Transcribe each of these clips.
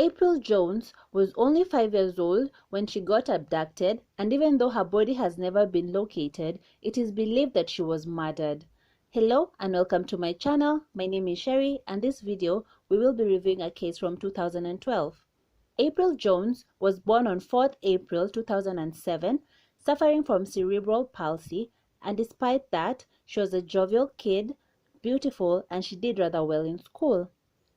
April Jones was only 5 years old when she got abducted, and even though her body has never been located, it is believed that she was murdered. Hello and welcome to my channel. My name is Sherry, and this video we will be reviewing a case from 2012. April Jones was born on 4th April 2007, suffering from cerebral palsy, and despite that, she was a jovial kid, beautiful, and she did rather well in school.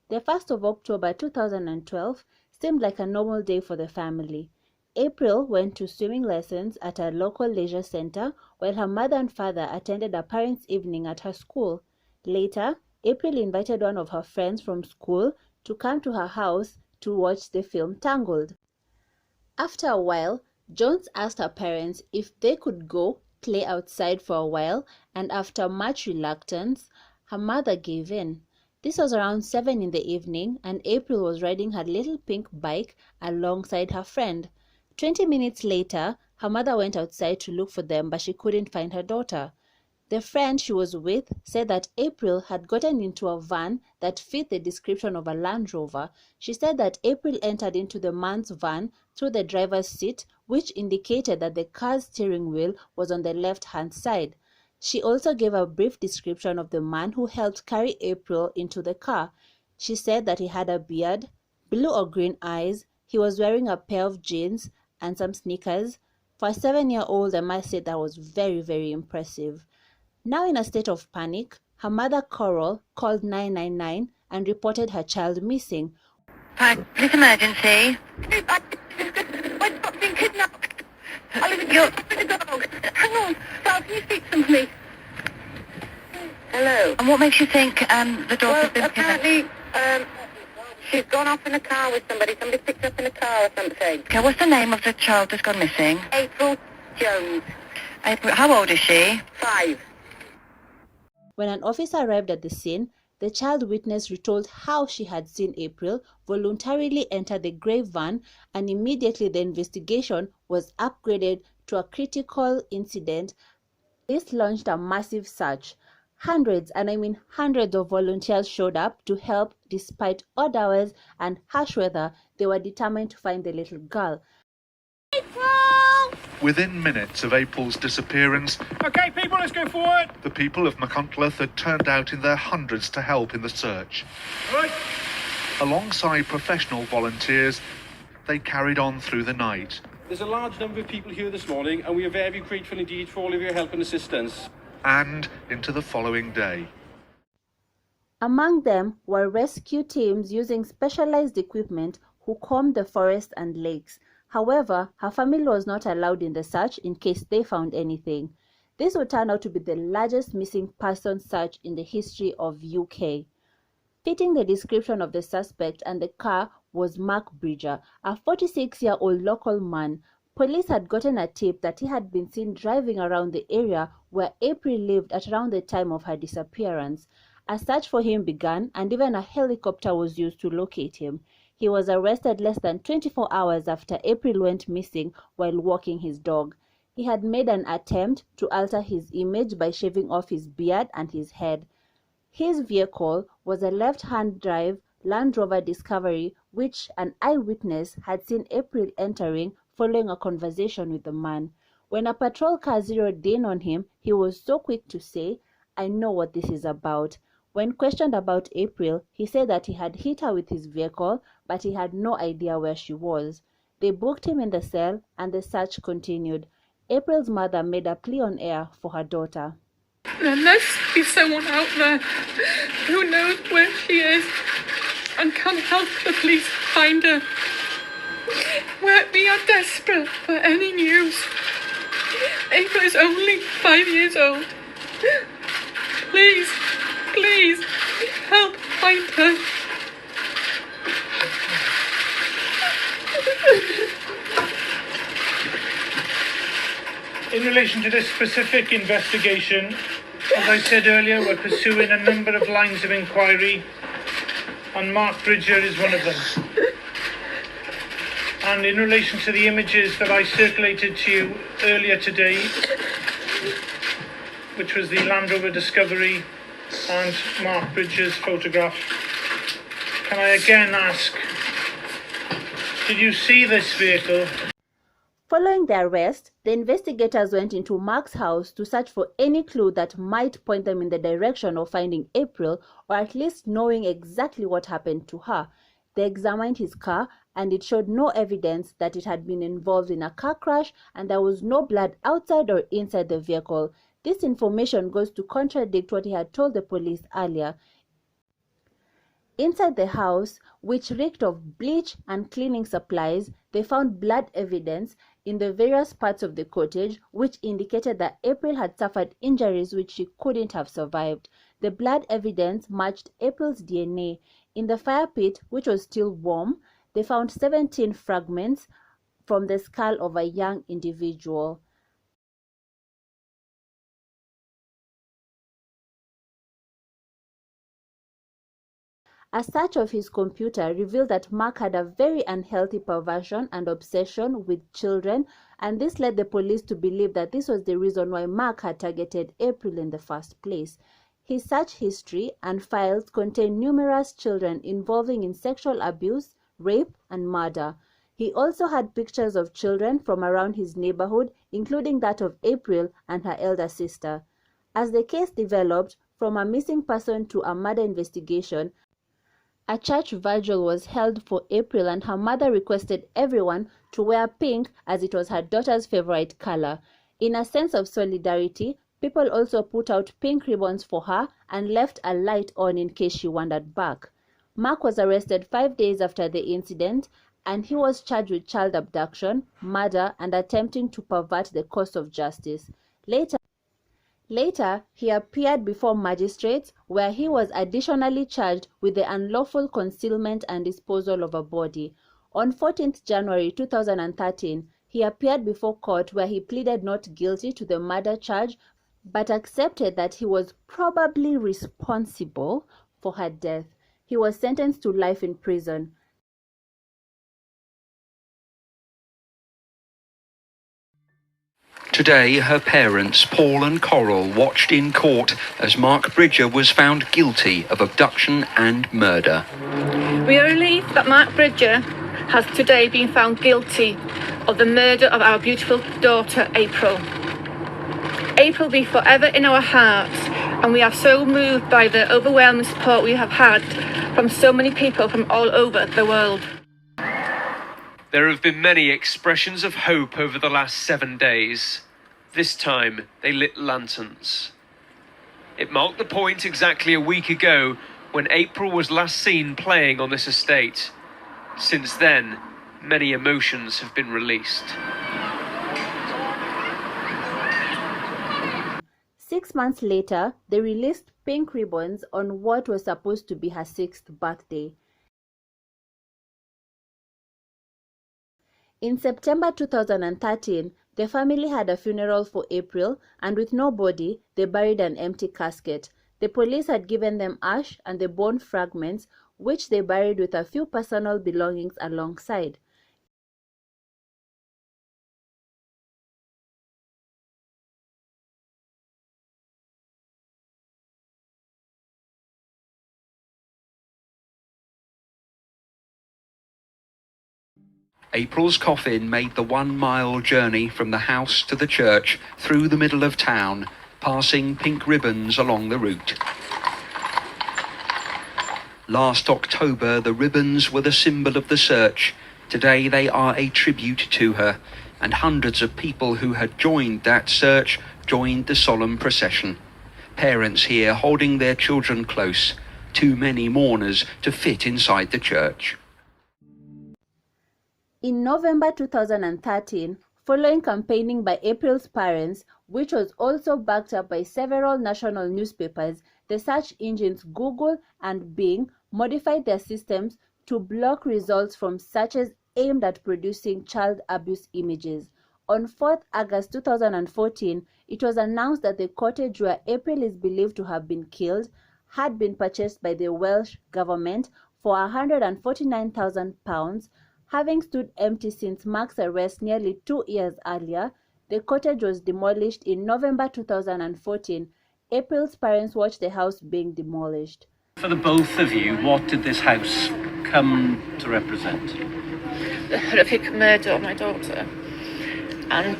The 1st of October 2012 seemed like a normal day for the family. April went to swimming lessons at a local leisure center while her mother and father attended a parents' evening at her school. Later, April invited one of her friends from school to come to her house to watch the film Tangled. After a while, Jones asked her parents if they could go play outside for a while, and after much reluctance, her mother gave in. This was around 7 in the evening, and April was riding her little pink bike alongside her friend. 20 minutes later, her mother went outside to look for them, but she couldn't find her daughter. The friend she was with said that April had gotten into a van that fit the description of a Land Rover. She said that April entered into the man's van through the driver's seat, which indicated that the car's steering wheel was on the left-hand side. She also gave a brief description of the man who helped carry April into the car. She said that he had a beard, blue or green eyes, he was wearing a pair of jeans and some sneakers. For a 7-year-old, I must say that was very, very impressive. Now in a state of panic, her mother Coral called 999 and reported her child missing. Hi, this emergency. My dog's been kidnapped. I live in the dog. Hang on, Sal, can you speak to me? Hello. And what makes you think the daughter's been kidnapped? Apparently, she's gone off in a car with somebody. Somebody picked her up in a car or something. Okay, what's the name of the child that's gone missing? April Jones. April, how old is she? 5. When an officer arrived at the scene, the child witness retold how she had seen April voluntarily enter the grey van, and immediately the investigation was upgraded to a critical incident. This launched a massive search. Hundreds, and I mean hundreds of volunteers showed up to help. Despite odd hours and harsh weather, they were determined to find the little girl. Within minutes of April's disappearance, Okay, people, let's go forward. the people of Machynlleth had turned out in their hundreds to help in the search. Right. Alongside professional volunteers, they carried on through the night. There's a large number of people here this morning, and we are very grateful indeed for all of your help and assistance. And into the following day. Among them were rescue teams using specialized equipment who combed the forest and lakes. However, her family was not allowed in the search in case they found anything. This would turn out to be the largest missing person search in the history of UK. Fitting the description of the suspect and the car was Mark Bridger, a 46-year-old local man. Police had gotten a tip that he had been seen driving around the area where April lived at around the time of her disappearance. A search for him began, and even a helicopter was used to locate him. He was arrested less than 24 hours after April went missing while walking his dog. He had made an attempt to alter his image by shaving off his beard and his head. His vehicle was a left-hand drive Land Rover Discovery, which an eyewitness had seen April entering following a conversation with the man. When a patrol car zeroed in on him, he was so quick to say, "I know what this is about." When questioned about April, he said that he had hit her with his vehicle, but he had no idea where she was. They booked him in the cell, and the search continued. April's mother made a plea on air for her daughter. There must be someone out there who knows where she is and can help the police find her. We are desperate for any news. April is only 5 years old. Please, please, help find her. In relation to this specific investigation, as I said earlier, we're pursuing a number of lines of inquiry, and Mark Bridger is one of them. And in relation to the images that I circulated to you earlier today, which was the Land Rover Discovery and Mark Bridger's photograph, can I again ask Did you see this vehicle? Following the arrest, the investigators went into Mark's house to search for any clue that might point them in the direction of finding April, or at least knowing exactly what happened to her. They examined his car, and it showed no evidence that it had been involved in a car crash, and there was no blood outside or inside the vehicle. This information goes to contradict what he had told the police earlier. Inside the house, which reeked of bleach and cleaning supplies, they found blood evidence in the various parts of the cottage, which indicated that April had suffered injuries which she couldn't have survived. The blood evidence matched April's DNA. In the fire pit, which was still warm, they found 17 fragments from the skull of a young individual. A search of his computer revealed that Mark had a very unhealthy perversion and obsession with children, and this led the police to believe that this was the reason why Mark had targeted April in the first place. His search history and files contain numerous children involving in sexual abuse, rape, and murder. He also had pictures of children from around his neighborhood, including that of April and her elder sister. As the case developed from a missing person to a murder investigation, a church vigil was held for April, and her mother requested everyone to wear pink as it was her daughter's favorite color. In a sense of solidarity, people also put out pink ribbons for her and left a light on in case she wandered back. Mark was arrested 5 days after the incident, and he was charged with child abduction, murder, and attempting to pervert the course of justice. Later, he appeared before magistrates, where he was additionally charged with the unlawful concealment and disposal of a body. On 14th January 2013, he appeared before court, where he pleaded not guilty to the murder charge, but accepted that he was probably responsible for her death. He was sentenced to life in prison. Today, her parents, Paul and Coral, watched in court as Mark Bridger was found guilty of abduction and murder. We are relieved that Mark Bridger has today been found guilty of the murder of our beautiful daughter, April. April be forever in our hearts, and we are so moved by the overwhelming support we have had from so many people from all over the world. There have been many expressions of hope over the last 7 days. This time, they lit lanterns. It marked the point exactly a week ago when April was last seen playing on this estate. Since then, many emotions have been released. 6 months later, they released pink ribbons on what was supposed to be her 6th birthday. In September 2013, the family had a funeral for April, and with no body, they buried an empty casket. The police had given them ash and the bone fragments, which they buried with a few personal belongings alongside. April's coffin made the 1-mile journey from the house to the church through the middle of town, passing pink ribbons along the route. Last October, the ribbons were the symbol of the search. Today they are a tribute to her, and hundreds of people who had joined that search joined the solemn procession. Parents here holding their children close, too many mourners to fit inside the church. In November 2013, following campaigning by April's parents, which was also backed up by several national newspapers, the search engines Google and Bing modified their systems to block results from searches aimed at producing child abuse images. On 4th August 2014, it was announced that the cottage where April is believed to have been killed had been purchased by the Welsh government for £149,000. Having stood empty since Mark's arrest nearly 2 years earlier, the cottage was demolished in November 2014. April's parents watched the house being demolished. For the both of you, what did this house come to represent? The horrific murder of my daughter, and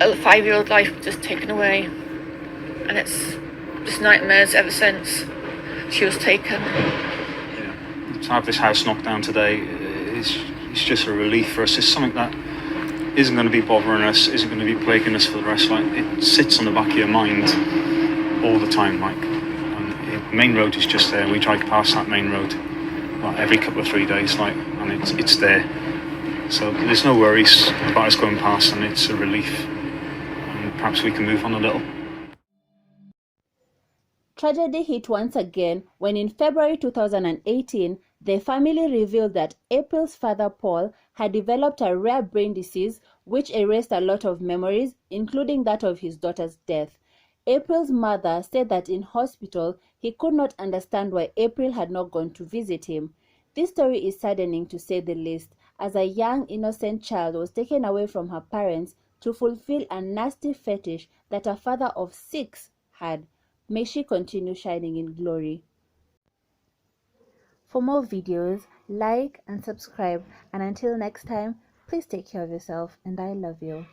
a 5-year-old life just taken away, and it's just nightmares ever since she was taken. Yeah. To have this house knocked down today is just a relief for us. It's something that isn't going to be bothering us, isn't going to be plaguing us for the rest. Like, it sits on the back of your mind all the time. Like, and main road is just there. We drive past that main road every couple of 3 days, like, and it's there. So there's no worries about us going past, and it's a relief. And perhaps we can move on a little. Tragedy hit once again when in February 2018, the family revealed that April's father, Paul, had developed a rare brain disease which erased a lot of memories, including that of his daughter's death. April's mother said that in hospital, he could not understand why April had not gone to visit him. This story is saddening to say the least, as a young innocent child was taken away from her parents to fulfill a nasty fetish that a father of 6 had. May she continue shining in glory. For more videos, like and subscribe, and until next time, please take care of yourself, and I love you.